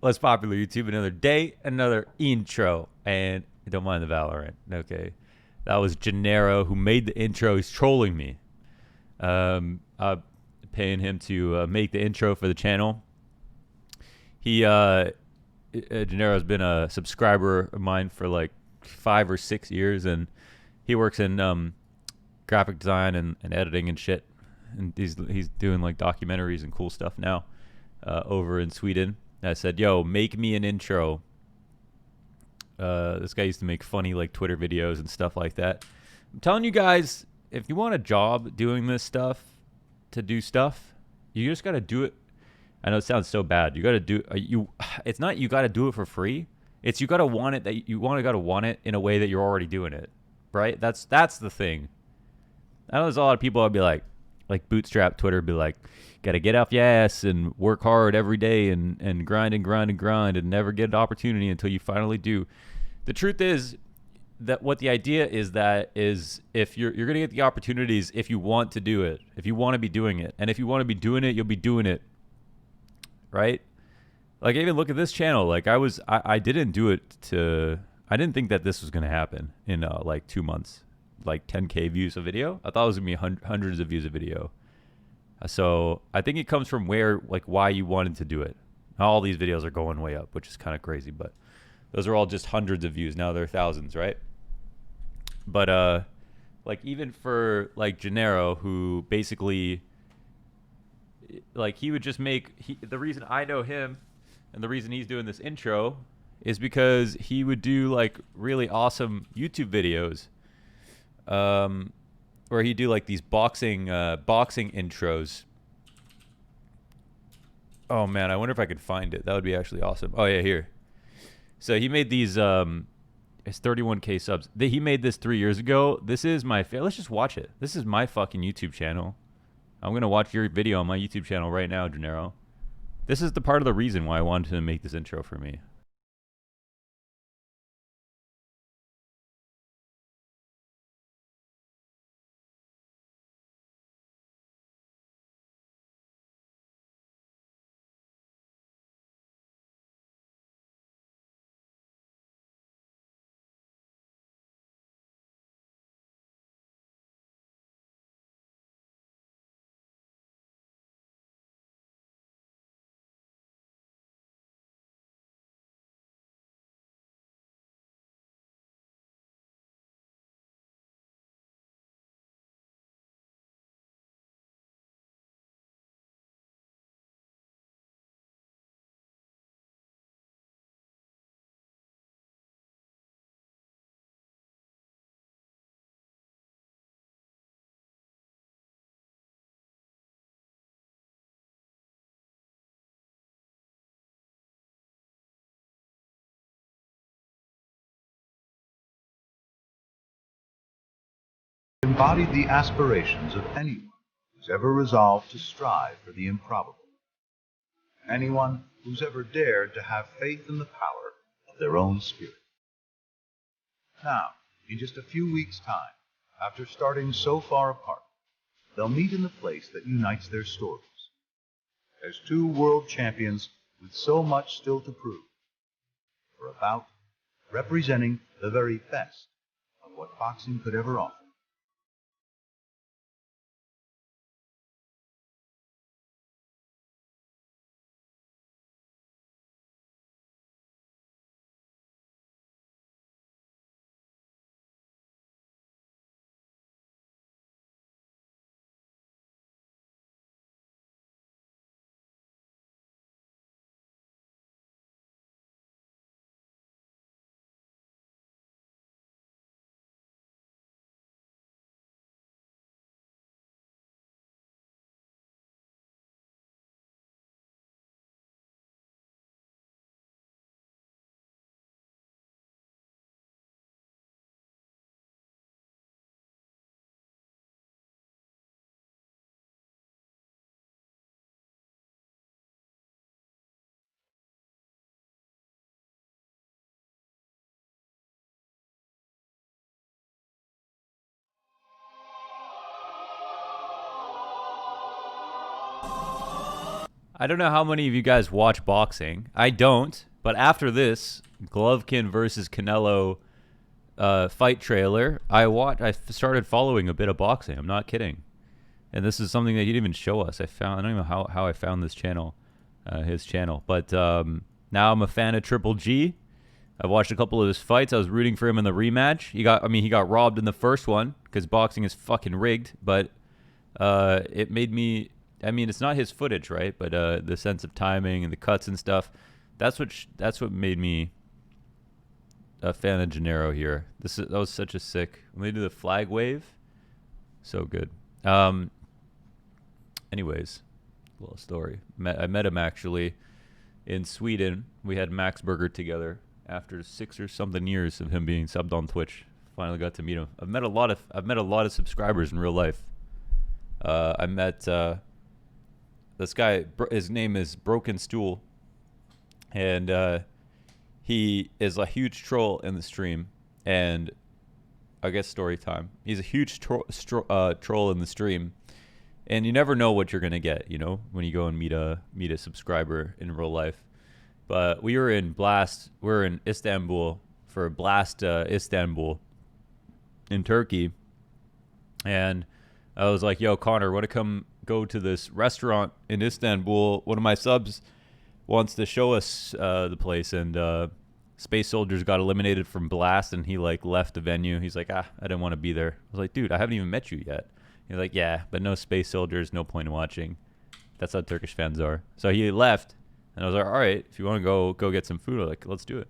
Less popular YouTube, another day, another intro. And don't mind the Valorant. Okay. That was Gennaro who made the intro. He's trolling me. I'm paying him to make the intro for the channel. Gennaro's been a subscriber of mine for like 5 or 6 years, and he works in graphic design and editing and shit. And he's doing like documentaries and cool stuff now over in Sweden. And I said, yo, make me an intro. This guy used to make funny like Twitter videos and stuff like that. I'm telling you guys, if you want a job doing this stuff, to do stuff, you just got to do it. I know it sounds so bad. You got to do it's not you got to do it for free. It's you got to want it that you got to want it in a way that you're already doing it. Right? That's the thing. I know there's a lot of people that'll be like bootstrap Twitter be like, got to get off your ass and work hard every day and grind and never get an opportunity until you finally do. The truth is that what the idea is that is if you're going to get the opportunities if you want to do it, if you want to be doing it. And if you want to be doing it, you'll be doing it. Right? Like even look at this channel. Like I didn't do it I didn't think that this was going to happen in like 2 months. Like 10K views a video. I thought it was gonna be hundreds of views a video. So I think it comes from why you wanted to do it. All these videos are going way up, which is kind of crazy, but those are all just hundreds of views. Now they're thousands, right? But like even for like Gennaro, who basically like he would just the reason I know him and the reason he's doing this intro is because he would do like really awesome YouTube videos. Where he'd do like these boxing intros. Oh man, I wonder if I could find it. That would be actually awesome. Oh yeah, here. So he made these it's 31K subs. He made this 3 years ago. This is let's just watch it. This is my fucking YouTube channel. I'm going to watch your video on my YouTube channel right now, Gennaro. This is the part of the reason why I wanted to make this intro for me. Embodied the aspirations of anyone who's ever resolved to strive for the improbable. Anyone who's ever dared to have faith in the power of their own spirit. Now, in just a few weeks' time, after starting so far apart, they'll meet in the place that unites their stories. As two world champions with so much still to prove. For a bout representing the very best of what boxing could ever offer. I don't know how many of you guys watch boxing. I don't, but after this Golovkin versus Canelo fight trailer, I started following a bit of boxing. I'm not kidding. And this is something that he didn't even show us. I don't even know how I found this channel, his channel. But now I'm a fan of Triple G. I've watched a couple of his fights. I was rooting for him in the rematch. He got robbed in the first one because boxing is fucking rigged. But it made me. I mean, it's not his footage, right? But the sense of timing and the cuts and stuff. That's what made me a fan of Gennaro here. That was such a sick. When they do the flag wave, so good. Anyways, little story. I met him actually in Sweden. We had Max Burger together after 6 or something years of him being subbed on Twitch. Finally got to meet him. I've met a lot of subscribers in real life. I met this guy. His name is Broken Stool, and he is a huge troll in the stream. And I guess story time. He's a huge troll in the stream, and you never know what you're gonna get. You know, when you go and meet a subscriber in real life. But we were in Istanbul for Blast Istanbul in Turkey, and I was like, "Yo, Connor, want to come go to this restaurant in Istanbul? One of my subs wants to show us the place." And Space Soldiers got eliminated from Blast, and he like left the venue. He's like, I didn't want to be there. I was like, dude, I haven't even met you yet. He's like, yeah, but no Space Soldiers, no point in watching. That's how Turkish fans are. So he left, and I was like, all right, if you want to go get some food, I'm like, let's do it.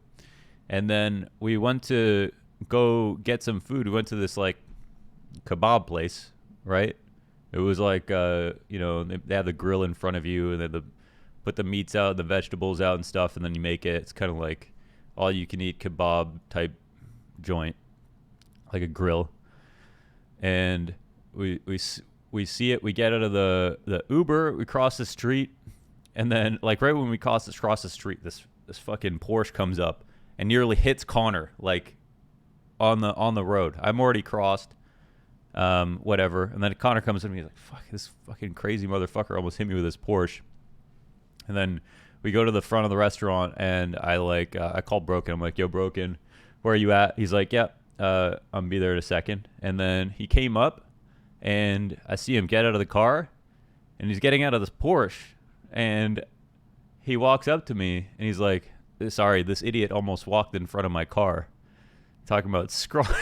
And then we went to go get some food. We went to this like kebab place, right? It was like, they have the grill in front of you, and they put the meats out, the vegetables out and stuff, and then you make it. It's kind of like all you can eat kebab type joint, like a grill. And we see it. We get out of the Uber. We cross the street, and then like right when we cross the street, this fucking Porsche comes up and nearly hits Connor like on the road. I'm already crossed. Whatever. And then Connor comes to me, he's like, fuck, this fucking crazy motherfucker almost hit me with his Porsche. And then we go to the front of the restaurant, and I call Broken. I'm like, yo, Broken, where are you at? He's like, yeah, I'll be there in a second. And then he came up, and I see him get out of the car, and he's getting out of this Porsche, and he walks up to me, and he's like, sorry, this idiot almost walked in front of my car. Talking about scrawny.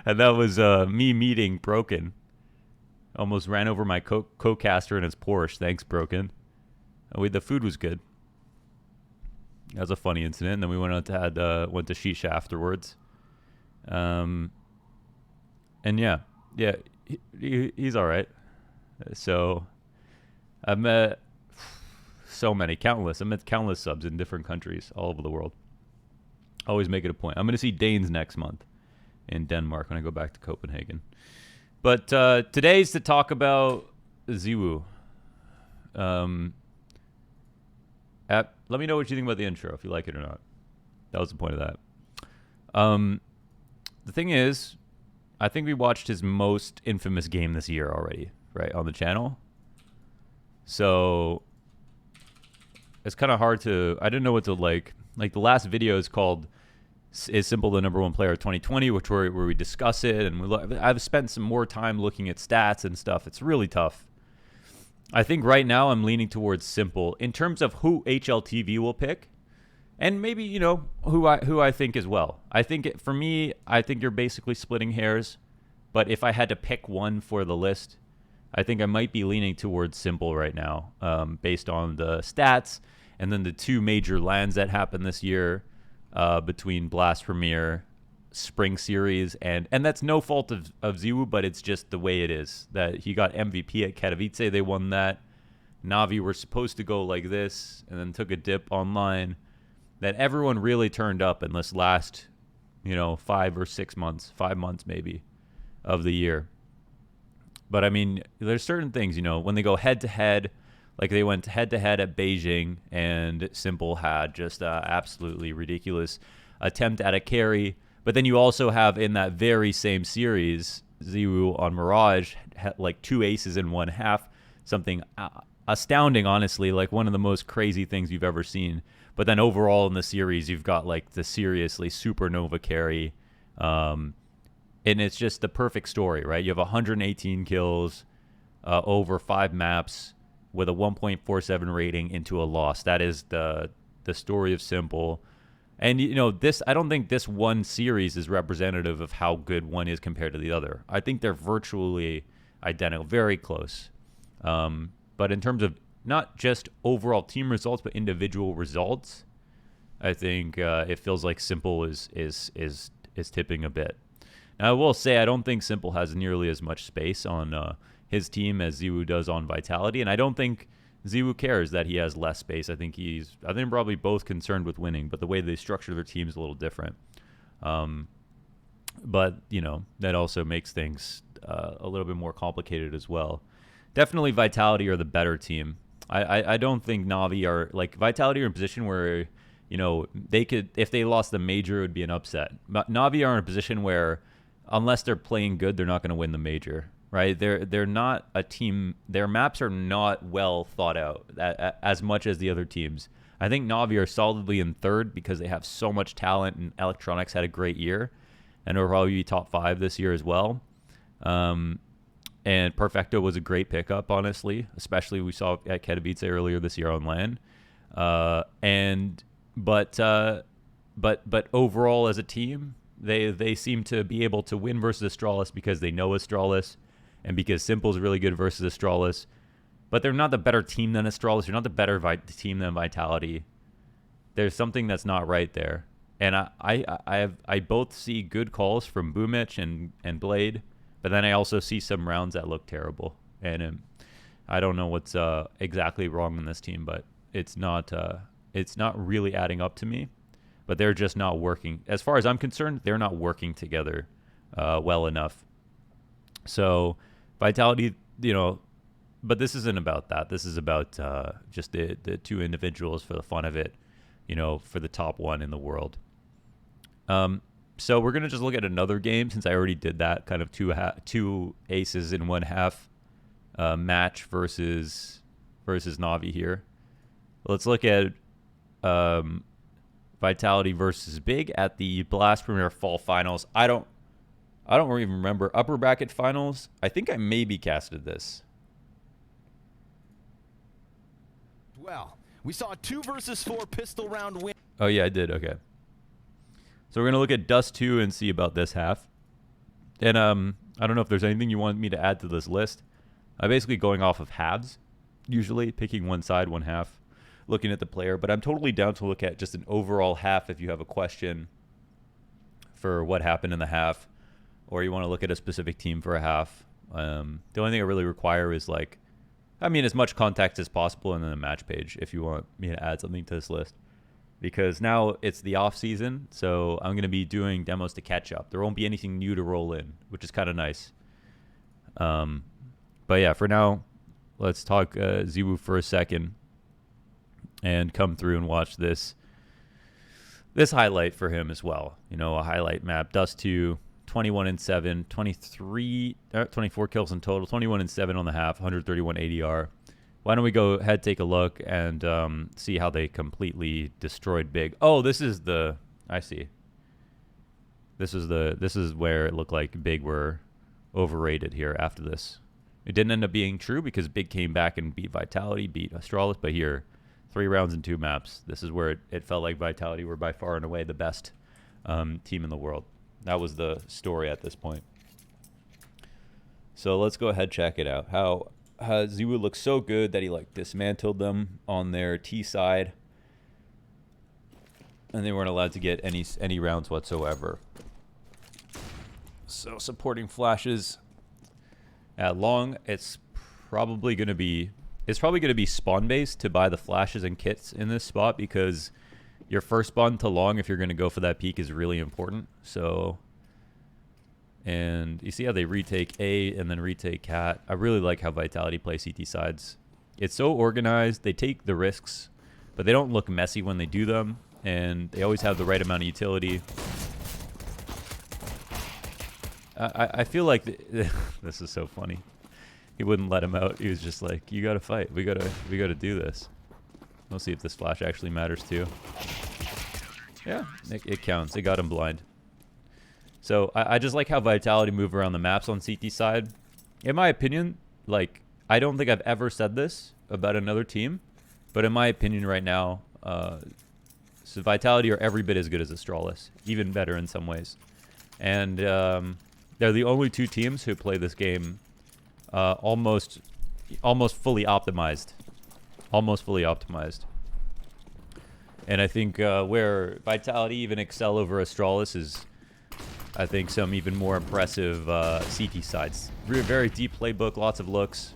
And that was me meeting Broken. Almost ran over my co-caster in his Porsche. Thanks, Broken. The food was good. That was a funny incident. And then we went to Shisha afterwards. And yeah, he's all right. So I met countless subs in different countries all over the world. Always make it a point. I'm going to see Danes next month in Denmark when I go back to Copenhagen. But today's to talk about ZywOo. Let me know what you think about the intro, if you like it or not. That was the point of that. The thing is, I think we watched his most infamous game this year already, right, on the channel. So it's kind of hard to... I didn't know what to like. Like, the last video is called... Is Simple the number one player of 2020, where we discuss it, and I've spent some more time looking at stats and stuff. It's really tough. I think right now I'm leaning towards Simple in terms of who HLTV will pick, and maybe who I think as well. I think for me, I think you're basically splitting hairs, but if I had to pick one for the list, I think I might be leaning towards Simple right now, based on the stats and then the two major LANs that happened this year. Between Blast Premier, Spring Series, and that's no fault of ZywOo, but it's just the way it is. That he got MVP at Katowice, they won that. Navi were supposed to go like this, and then took a dip online. That everyone really turned up in this last, 5 or 6 months, 5 months maybe, of the year. But I mean, there's certain things, when they go head to head. Like they went head-to-head at Beijing, and Simple had just absolutely ridiculous attempt at a carry. But then you also have in that very same series ZywOo on Mirage had like 2 aces in one half, something astounding, honestly, like one of the most crazy things you've ever seen. But then overall in the series, you've got like the seriously supernova carry. And it's just the perfect story, right? You have 118 kills over 5 maps with a 1.47 rating into a loss. That is the story of Simple. And, you know, this, I don't think this one series is representative of how good one is compared to the other. I think they're virtually identical, very close. But in terms of not just overall team results, but individual results, I think it feels like Simple is tipping a bit. Now, I will say I don't think Simple has nearly as much space on his team as ZywOo does on Vitality, and I don't think ZywOo cares that he has less space. I think probably both concerned with winning, but the way they structure their team is a little different. But, you know, that also makes things a little bit more complicated as well. Definitely Vitality are the better team. I don't think Na'Vi are, like, Vitality are in a position where, you know, they could, if they lost the major, it would be an upset. But Na'Vi are in a position where, unless they're playing good, they're not going to win the major. Right, they're not a team. Their maps are not well thought out as much as the other teams. I think Na'Vi are solidly in third because they have so much talent, and Electronics had a great year, and will probably be top 5 this year as well. And Perfecto was a great pickup, honestly, especially we saw at Katowice earlier this year on LAN. But overall as a team, they seem to be able to win versus Astralis because they know Astralis. And because Simple's really good versus Astralis. But they're not the better team than Astralis. They're not the better team than Vitality. There's something that's not right there. And I both see good calls from Boomich and Blade. But then I also see some rounds that look terrible. And I don't know what's exactly wrong in this team. But it's not really adding up to me. But they're just not working. As far as I'm concerned, they're not working together well enough. So Vitality, you know, but this isn't about that. This is about just the 2 individuals for the fun of it, you know, for the top 1 in the world. So we're going to just look at another game since I already did that kind of 2 aces in one half match versus Na'Vi here. Let's look at Vitality versus Big at the Blast Premier Fall Finals. I don't even remember. Upper bracket finals. I think I maybe casted this. Well, we saw a 2 versus 4 pistol round win. Oh, yeah, I did. Okay. So we're going to look at Dust 2 and see about this half. And I don't know if there's anything you want me to add to this list. I'm basically going off of halves, usually picking one side, one half, looking at the player. But I'm totally down to look at just an overall half if you have a question for what happened in the half. Or you want to look at a specific team for a half. The only thing I really require is, like, I mean, as much context as possible and then a match page if you want me to add something to this list. Because now it's the off season, so I'm going to be doing demos to catch up. There won't be anything new to roll in, which is kind of nice. But yeah, for now, let's talk ZywOo for a second and come through and watch this highlight for him as well. You know, a highlight map, Dust 2. 21-7, 24 kills in total, 21-7 on the half, 131 ADR. Why don't we go ahead, take a look, and see how they completely destroyed Big. Oh, this is the, I see. This is where it looked like Big were overrated here after this. It didn't end up being true because Big came back and beat Vitality, beat Astralis, but here, 3 rounds and 2 maps. This is where it felt like Vitality were by far and away the best team in the world. That was the story at this point. So let's go ahead, check it out. How ZywOo looks so good that he like dismantled them on their T side, and they weren't allowed to get any rounds whatsoever. So supporting flashes at long, it's probably going to be spawn based to buy the flashes and kits in this spot because your first spawn to long, if you're going to go for that peak, is really important. So, and you see how they retake A and then retake Cat. I really like how Vitality play CT sides. It's so organized. They take the risks, but they don't look messy when they do them. And they always have the right amount of utility. I feel like this is so funny. He wouldn't let him out. He was just like, "You gotta fight. We gotta do this." We'll see if this flash actually matters too. Yeah, it counts. It got him blind. So I just like how Vitality move around the maps on CT side. In my opinion, like, I don't think I've ever said this about another team, but in my opinion right now, so Vitality are every bit as good as Astralis, even better in some ways. And they're the only two teams who play this game almost fully optimized. Almost fully optimized. And I think where Vitality even excel over Astralis is, I think, some even more impressive CT sides. Very deep playbook, lots of looks.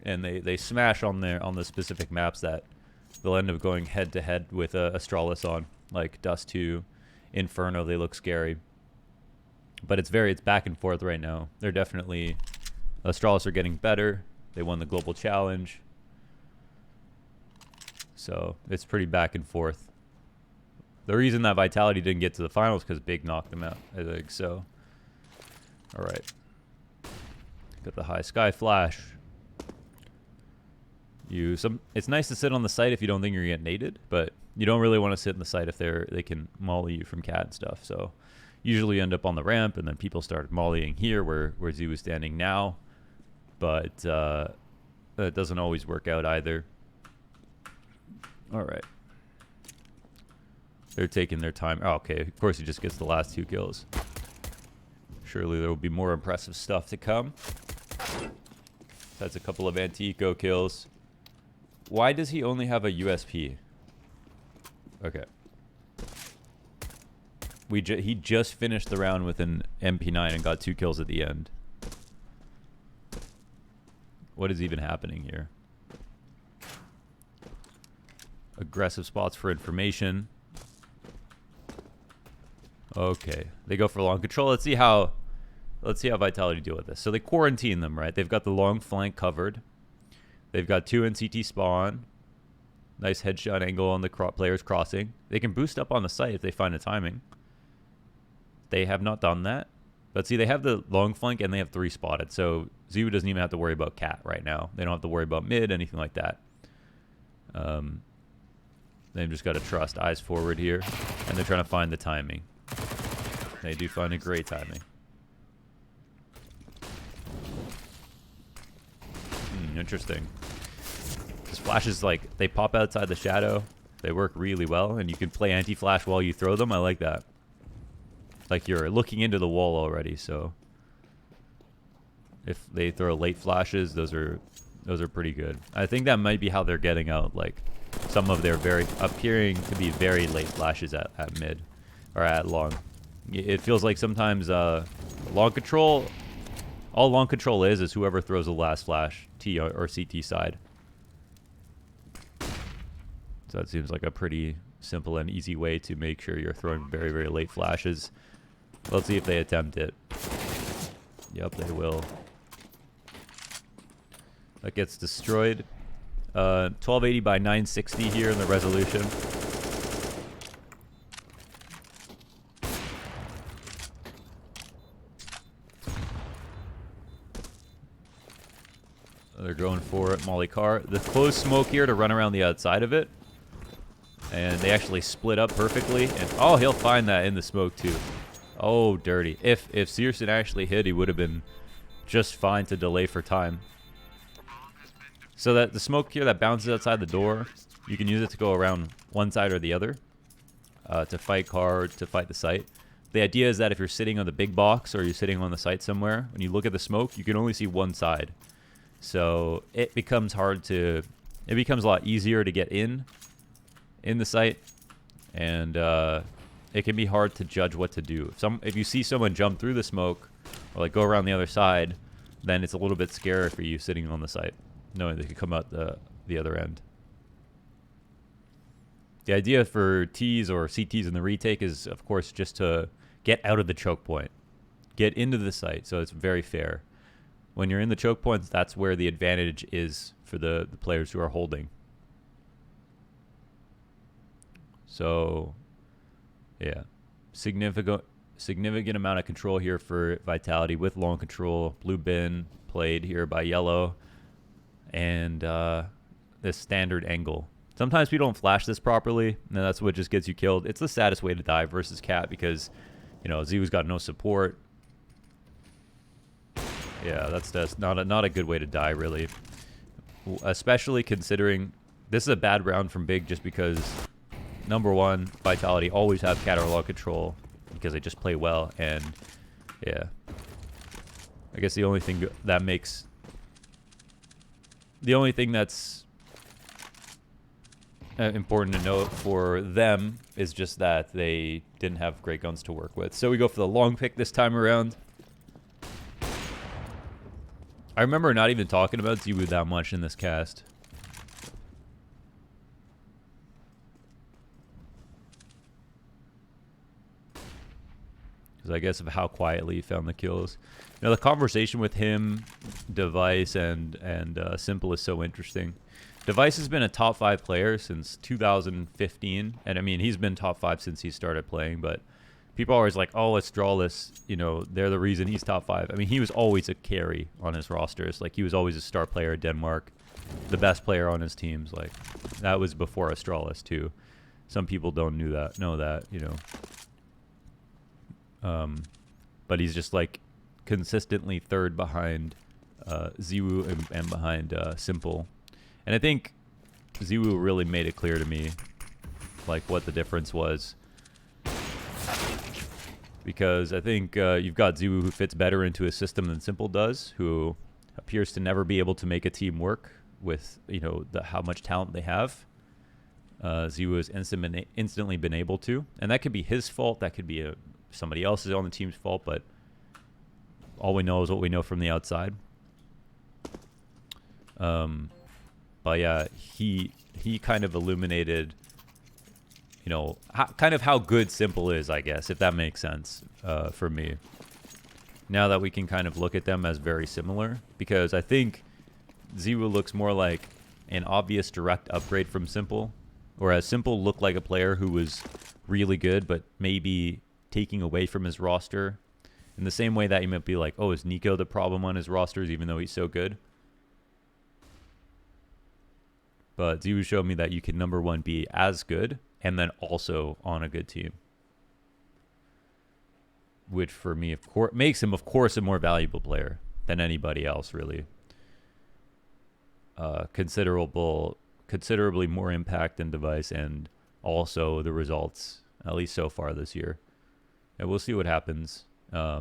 And they smash on the specific maps that they'll end up going head-to-head with Astralis on. Like Dust 2, Inferno, they look scary. But it's back and forth right now. They're definitely... Astralis are getting better. They won the Global Challenge. So it's pretty back and forth. The reason that Vitality didn't get to the finals because Big knocked them out, I think. So, all right. Got the high sky flash. It's nice to sit on the site if you don't think you're getting naded, but you don't really want to sit in the site if they can molly you from cat and stuff. So usually you end up on the ramp, and then people start mollying here where ZywOo is standing now. But that doesn't always work out either. All right. They're taking their time. Oh, okay. Of course, he just gets the last 2 kills. Surely there will be more impressive stuff to come. That's a couple of anti-eco kills. Why does he only have a USP? Okay. He just finished the round with an MP9 and got 2 kills at the end. What is even happening here? Aggressive spots for information. Okay, they go for long control. Let's see how Vitality deal with this. So they quarantine them, right? They've got the long flank covered. They've got 2 in CT spawn. Nice headshot angle on the players crossing. They can boost up on the site if they find a timing. They have not done that. But see, they have the long flank and they have 3 spotted. So ZywOo doesn't even have to worry about cat right now. They don't have to worry about mid, anything like that. They've just got to trust eyes forward here. And they're trying to find the timing. They do find a great timing. Interesting. These flashes, like, they pop outside the shadow. They work really well, and you can play anti-flash while you throw them. I like that. Like, you're looking into the wall already, so if they throw late flashes, those are pretty good. I think that might be how they're getting out, like, some of their appearing to be very late flashes at mid or at long. It feels like sometimes long control, all long control is whoever throws the last flash, T or CT side. So that seems like a pretty simple and easy way to make sure you're throwing very, very late flashes. Let's see if they attempt it. Yep, they will. That gets destroyed. 1280 by 960 here in the resolution. They're going for it, Molly Carr. The closed smoke here to run around the outside of it. And they actually split up perfectly. And oh, he'll find that in the smoke too. Oh, dirty. If Searson actually hit, he would have been just fine to delay for time. So that the smoke here that bounces outside the door, you can use it to go around one side or the other. To fight Carr, to fight the site. The idea is that if you're sitting on the big box or you're sitting on the site somewhere, when you look at the smoke, you can only see one side. So it becomes it becomes a lot easier to get in the site, and it can be hard to judge what to do. If you see someone jump through the smoke or like go around the other side, then it's a little bit scary for you sitting on the site, knowing they could come out the other end. The idea for Ts or CTs in the retake is, of course, just to get out of the choke point, get into the site, so it's very fair. When you're in the choke points, that's where the advantage is for the players who are holding. So, yeah, significant significant amount of control here for Vitality with long control. Blue bin played here by yellow. And this standard angle. Sometimes we don't flash this properly, and that's what just gets you killed. It's the saddest way to die versus Cat because, you know, ZywOo's got no support. Yeah, that's not a good way to die, really. Especially considering this is a bad round from Big just because, number one, Vitality always have catalog control because they just play well. And, yeah. I guess the only thing that makes... The only thing that's important to note for them is just that they didn't have great guns to work with. So we go for the long pick this time around. I remember not even talking about ZywOo that much in this cast. Because I guess of how quietly he found the kills. You know, the conversation with him, Device, and Simple is so interesting. Device has been a top 5 player since 2015. And I mean, he's been top 5 since he started playing. But people are always like, oh, it's Strawless. You know, they're the reason he's top 5. I mean, he was always a carry on his rosters. Like, he was always a star player at Denmark. The best player on his teams. Like, that was before Astralis, too. Some people don't know that, you know. But he's just, like, consistently third behind ZywOo and behind Simple. And I think ZywOo really made it clear to me, like, what the difference was. Because I think you've got ZywOo who fits better into a system than Simple does, who appears to never be able to make a team work with, you know, how much talent they have. ZywOo has instantly been able to. And that could be his fault. That could be somebody else's on the team's fault. But all we know is what we know from the outside. But yeah, he kind of illuminated, you know, kind of how good Simple is, I guess, if that makes sense for me. Now that we can kind of look at them as very similar, because I think ZywOo looks more like an obvious direct upgrade from Simple, whereas Simple looked like a player who was really good, but maybe taking away from his roster. In the same way that you might be like, oh, is Nico the problem on his rosters, even though he's so good? But ZywOo showed me that you can, number one, be as good and then also on a good team. Which, for me, of course, makes him, of course, a more valuable player than anybody else, really. Considerably more impact than Device, and also the results, at least so far this year. And we'll see what happens. I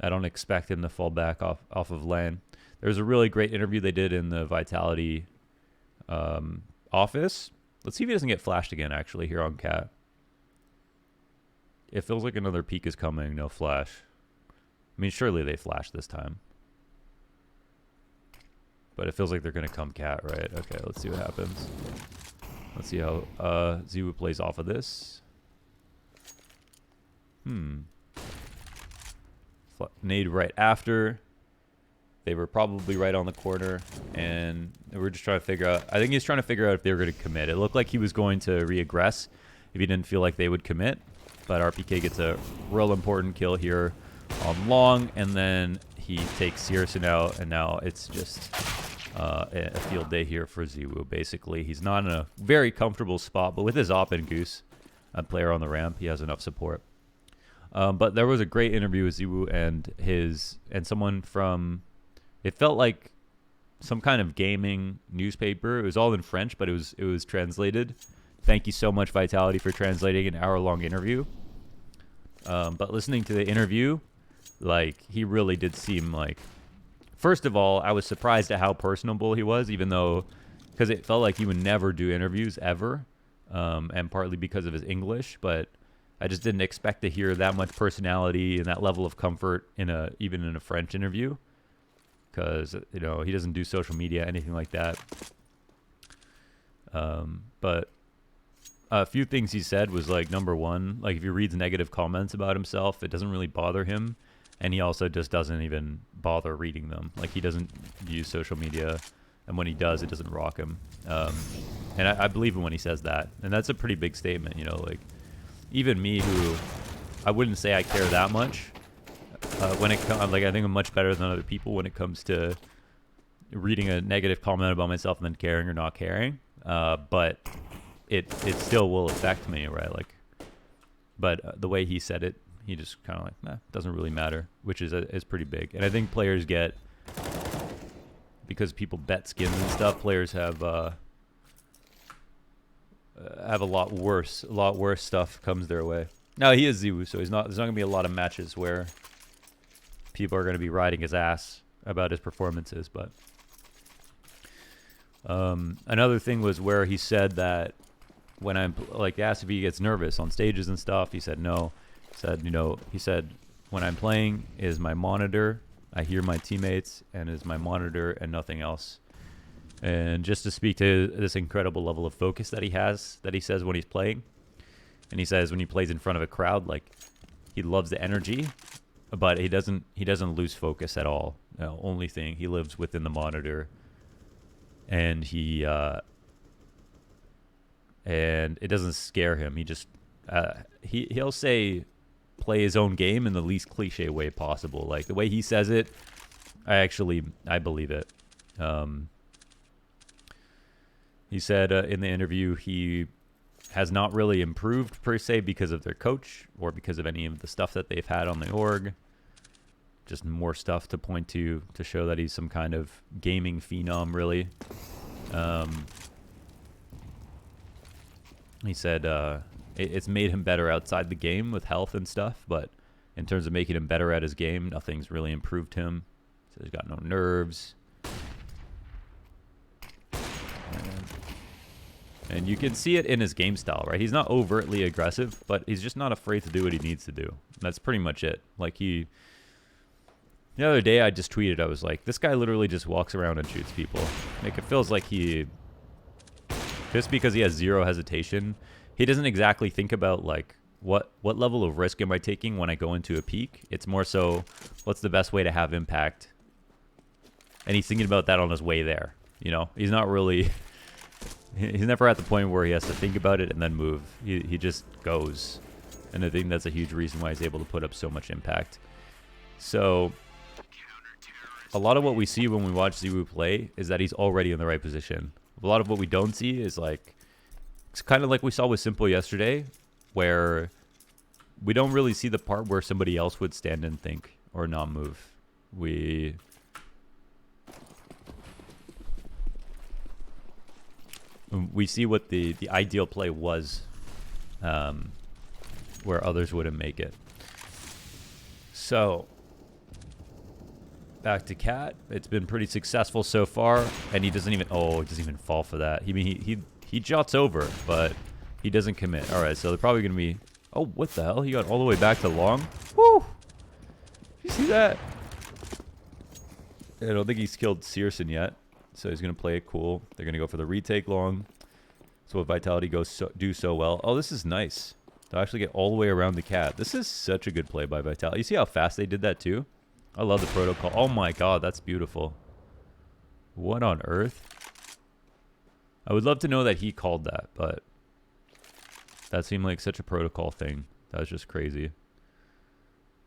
don't expect him to fall back off of LAN. There's a really great interview they did in the Vitality office. Let's see if he doesn't get flashed again, actually, here on Cat. It feels like another peek is coming. No flash. I mean, surely they flash this time. But it feels like they're going to come Cat, right? Okay, let's see what happens. Let's see how ZywOo plays off of this. Nade right after. They were probably right on the corner, and we're just trying to figure out. I think he's trying to figure out if they were going to commit. It looked like he was going to re-aggress if he didn't feel like they would commit. But RPK gets a real important kill here on long, and then he takes Searson out, and now it's just a field day here for ZywOo, basically. He's not in a very comfortable spot, but with his op and Goose, a player on the ramp, he has enough support. But there was a great interview with ZywOo and someone from... It felt like some kind of gaming newspaper. It was all in French, but it was translated. Thank you so much, Vitality, for translating an hour-long interview. But listening to the interview, like, he really did seem like... First of all, I was surprised at how personable he was, even though... Because it felt like he would never do interviews, ever. And partly because of his English, but I just didn't expect to hear that much personality and that level of comfort even in a French interview. Because, you know, he doesn't do social media, anything like that. But a few things he said was, like, number one, like, if he reads negative comments about himself, it doesn't really bother him. And he also just doesn't even bother reading them. Like, he doesn't use social media. And when he does, it doesn't rock him. And I believe him when he says that. And that's a pretty big statement, you know, like, even me who I wouldn't say I care that much. When it comes, like, I think I'm much better than other people when it comes to reading a negative comment about myself and then caring or not caring. But it still will affect me, right? Like, but the way he said it, he just kind of like, nah, doesn't really matter, which is pretty big. And I think players get, because people bet skins and stuff, players have a lot worse stuff comes their way. Now he is ZywOo, so there's not gonna be a lot of matches where people are gonna be riding his ass about his performances. But another thing was where he said that when I'm like asked if he gets nervous on stages and stuff, he said no. He said when I'm playing is my monitor. I hear my teammates and is my monitor and nothing else. And just to speak to this incredible level of focus that he has, that he says when he's playing, and he says when he plays in front of a crowd, like he loves the energy, but he doesn't lose focus at all. Only thing, he lives within the monitor, and and it doesn't scare him. He just he'll say play his own game in the least cliche way possible. Like the way he says it, I believe it. He said in the interview he has not really improved per se because of their coach or because of any of the stuff that they've had on the org. Just more stuff to point to show that he's some kind of gaming phenom, really. He said it's made him better outside the game with health and stuff, but in terms of making him better at his game, nothing's really improved him. So he's got no nerves. And you can see it in his game style, right? He's not overtly aggressive, but he's just not afraid to do what he needs to do. That's pretty much it. Like the other day I just tweeted, I was like, this guy literally just walks around and shoots people. Like it feels like just because he has zero hesitation, he doesn't exactly think about like what level of risk am I taking when I go into a peak. It's more so what's the best way to have impact. And he's thinking about that on his way there. You know, he's not really, he's never at the point where he has to think about it and then move. He just goes. And I think that's a huge reason why he's able to put up so much impact. So a lot of what we see when we watch ZywOo play is that he's already in the right position. A lot of what we don't see is like, it's kind of like we saw with Simple yesterday, where we don't really see the part where somebody else would stand and think or not move. We see what the ideal play was, where others wouldn't make it. So back to Cat. It's been pretty successful so far, and he doesn't even fall for that. He jots over, but he doesn't commit. All right, so they're probably gonna be. Oh, what the hell? He got all the way back to long. Woo! You see that? I don't think he's killed Searson yet, so he's gonna play it cool. They're gonna go for the retake long. So if Vitality do so well. Oh, this is nice. They'll actually get all the way around the Cat. This is such a good play by Vitality. You see how fast they did that too? I love the protocol. Oh my god, that's beautiful. What on earth? I would love to know that he called that, but that seemed like such a protocol thing. That was just crazy.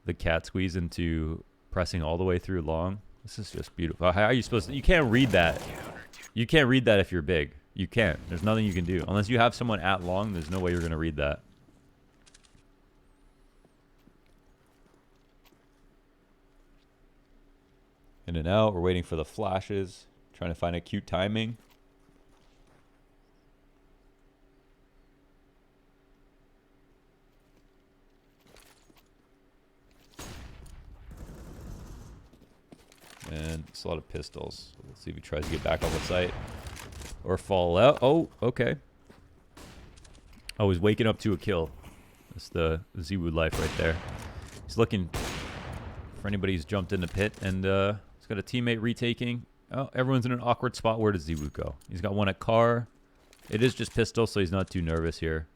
The Cat squeeze into pressing all the way through long. This is just beautiful. How are you supposed to? You can't read that. You can't read that if you're big. You can't. There's nothing you can do. Unless you have someone at long, there's no way you're going to read that. In and out. We're waiting for the flashes. Trying to find a cute timing. And it's a lot of pistols. Let's see if he tries to get back on the site. Or fall out. Oh, okay. Oh, he's waking up to a kill. That's the ZywOo life right there. He's looking for anybody who's jumped in the pit. And he's got a teammate retaking. Oh, everyone's in an awkward spot. Where does ZywOo go? He's got one at car. It is just pistol, so he's not too nervous here.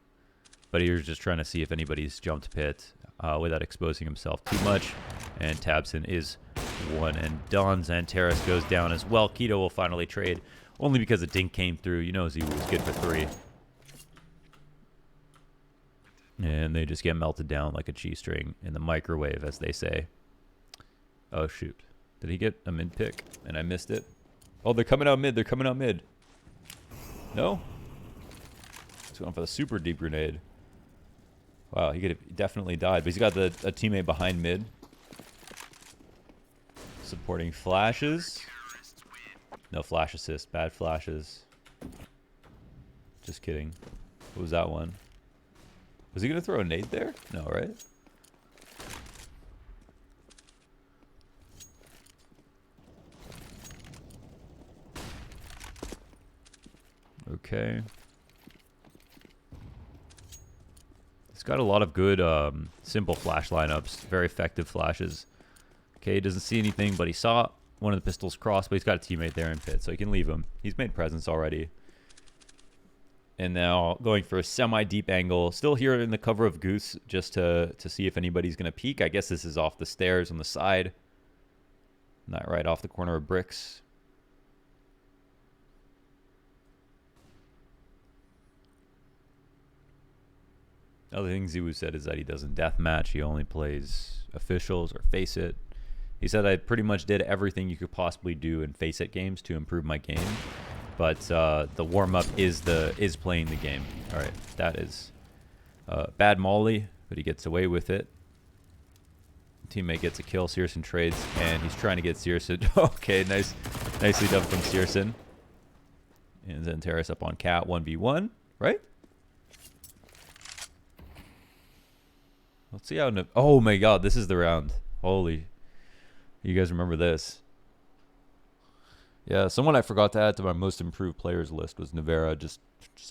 But he was just trying to see if anybody's jumped pit without exposing himself too much. And Tabson is one and done. Xantares goes down as well. Keto will finally trade. Only because a dink came through. You know ZywOo is good for 3. And they just get melted down like a cheese string in the microwave, as they say. Oh, shoot. Did he get a mid pick? And I missed it. Oh, they're coming out mid. They're coming out mid. No? He's going for the super deep grenade. Wow, he could have definitely died. But he's got a teammate behind mid. Supporting flashes. No flash assist. Bad flashes. Just kidding. What was that one? Was he going to throw a nade there? No, right? Okay. It's got a lot of good simple flash lineups. Very effective flashes. Okay, he doesn't see anything, but he saw one of the pistols cross, but he's got a teammate there in pit, so he can leave him. He's made presence already. And now going for a semi-deep angle. Still here in the cover of Goose just to see if anybody's going to peek. I guess this is off the stairs on the side. Not right off the corner of bricks. Other thing ZywOo said is that he doesn't deathmatch. He only plays officials or face it. He said I pretty much did everything you could possibly do in face it games to improve my game. But the warm-up is playing the game. All right, that is bad molly, but he gets away with it. Teammate gets a kill. Searson trades, and he's trying to get Searson. Okay, nicely done from Searson. And then Terrace up on Cat 1v1, right? Let's see how... Oh my god, this is the round. Holy... You guys remember this? Yeah, someone I forgot to add to my most improved players list was Navera. Just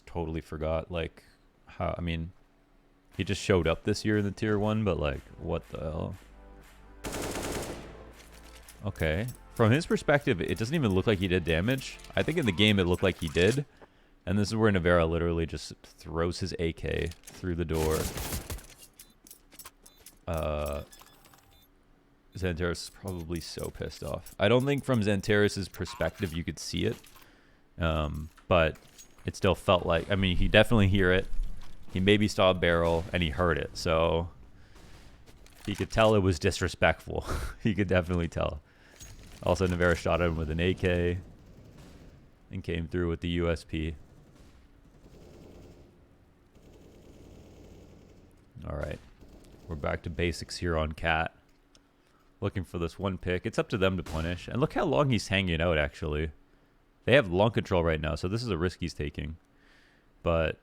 totally forgot. Like, how... I mean, he just showed up this year in the tier 1, but like, what the hell? Okay. From his perspective, it doesn't even look like he did damage. I think in the game it looked like he did. And this is where Navera literally just throws his AK through the door. Xantares is probably so pissed off. I don't think from Xantares' perspective you could see it. But it still felt like... I mean, he definitely hear it. He maybe saw a barrel, and he heard it. So he could tell it was disrespectful. He could definitely tell. Also, Navera shot him with an AK and came through with the USP. All right. We're back to basics here on Cat. Looking for this one pick. It's up to them to punish. And look how long he's hanging out, actually. They have long control right now, so this is a risk he's taking. But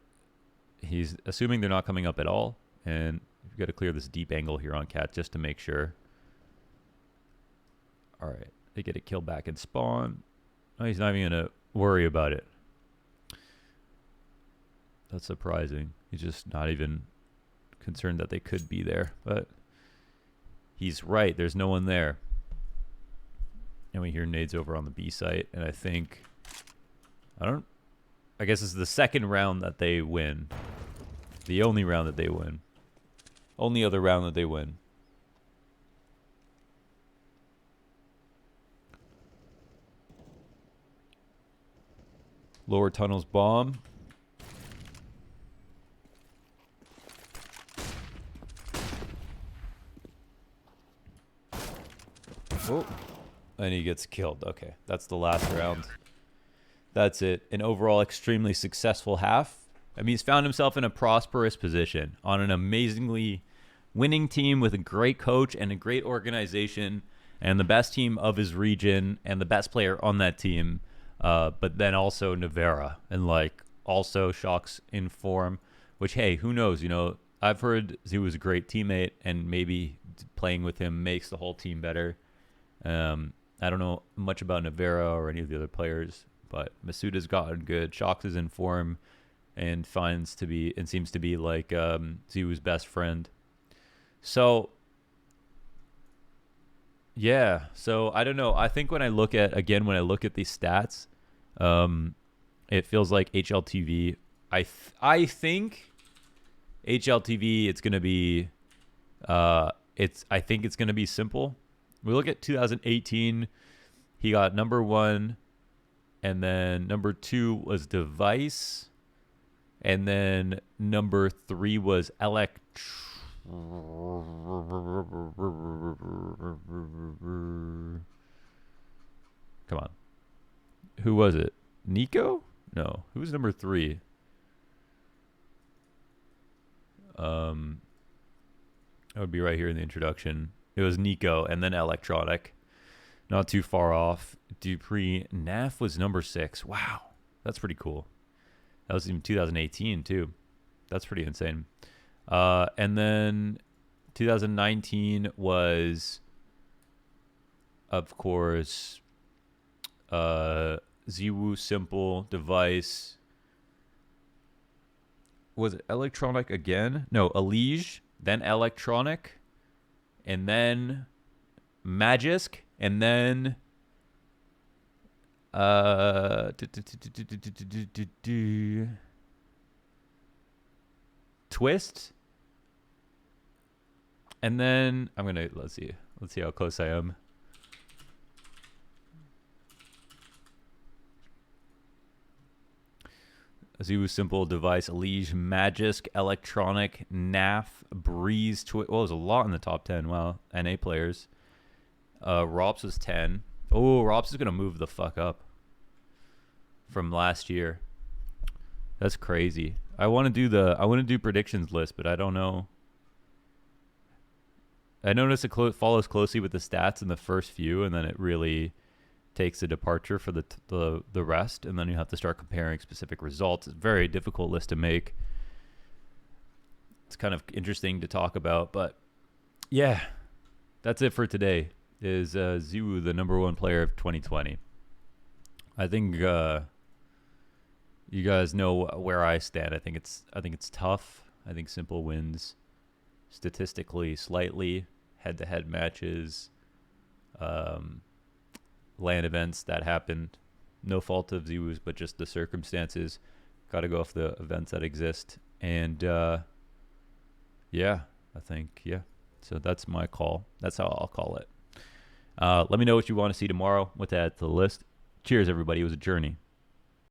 he's assuming they're not coming up at all. And we've got to clear this deep angle here on Cat just to make sure. All right. They get a kill back and spawn. Oh, he's not even going to worry about it. That's surprising. He's just not even concerned that they could be there. But he's right. There's no one there. And we hear nades over on the B site. And I think... I guess it's the second round that they win. The only round that they win. Only other round that they win. Lower tunnels bomb. Oh, and he gets killed. Okay, that's the last round. That's it. An overall extremely successful half. I mean, he's found himself in a prosperous position on an amazingly winning team with a great coach and a great organization and the best team of his region and the best player on that team. But then also Navera and like also Shock's in form, which, hey, who knows? You know, I've heard he was a great teammate and maybe playing with him makes the whole team better. I don't know much about Navera or any of the other players, but Masuda's gotten good. Shox is in form and seems to be like ZywOo's best friend. So yeah, so I don't know. I think when I look at these stats, it feels like HLTV. I think HLTV. It's gonna be I think it's gonna be simple. We look at 2018, he got number 1, and then number 2 was Device, And then number 3 was Come on. Who was it? Nico? No. Who was number 3? That would be right here in the introduction. It was Nico and then Electronic. Not too far off. Dupree. Naf was number 6. Wow. That's pretty cool. That was in 2018 too. That's pretty insane. And then 2019 was, of course, ZywOo Simple Device. Was it Electronic again? No, Elige, then Electronic, and then Magisk, and then Twist, and then I'm gonna let's see how close I am. ZywOo Simple Device, Elige, Magisk, Electronic, NAF, Breeze, Twist. Well, there's a lot in the top 10. Wow, NA players. Rops was 10. Oh, Rops is gonna move the fuck up from last year. That's crazy. I want to do predictions list, but I don't know. I noticed it follows closely with the stats in the first few, and then it really takes a departure for the rest, and then you have to start comparing specific results. It's a very difficult list to make. It's kind of interesting to talk about, but yeah, that's it for today. Is ZywOo the #1 player of 2020? I think you guys know where I stand. I think it's tough. I think Simple wins statistically slightly. Head-to-head matches, LAN events that happened, no fault of ZywOo's, but just the circumstances. Got to go off the events that exist, and yeah, I think So that's my call. That's how I'll call it. Let me know what you want to see tomorrow. What to add to the list. Cheers, everybody. It was a journey.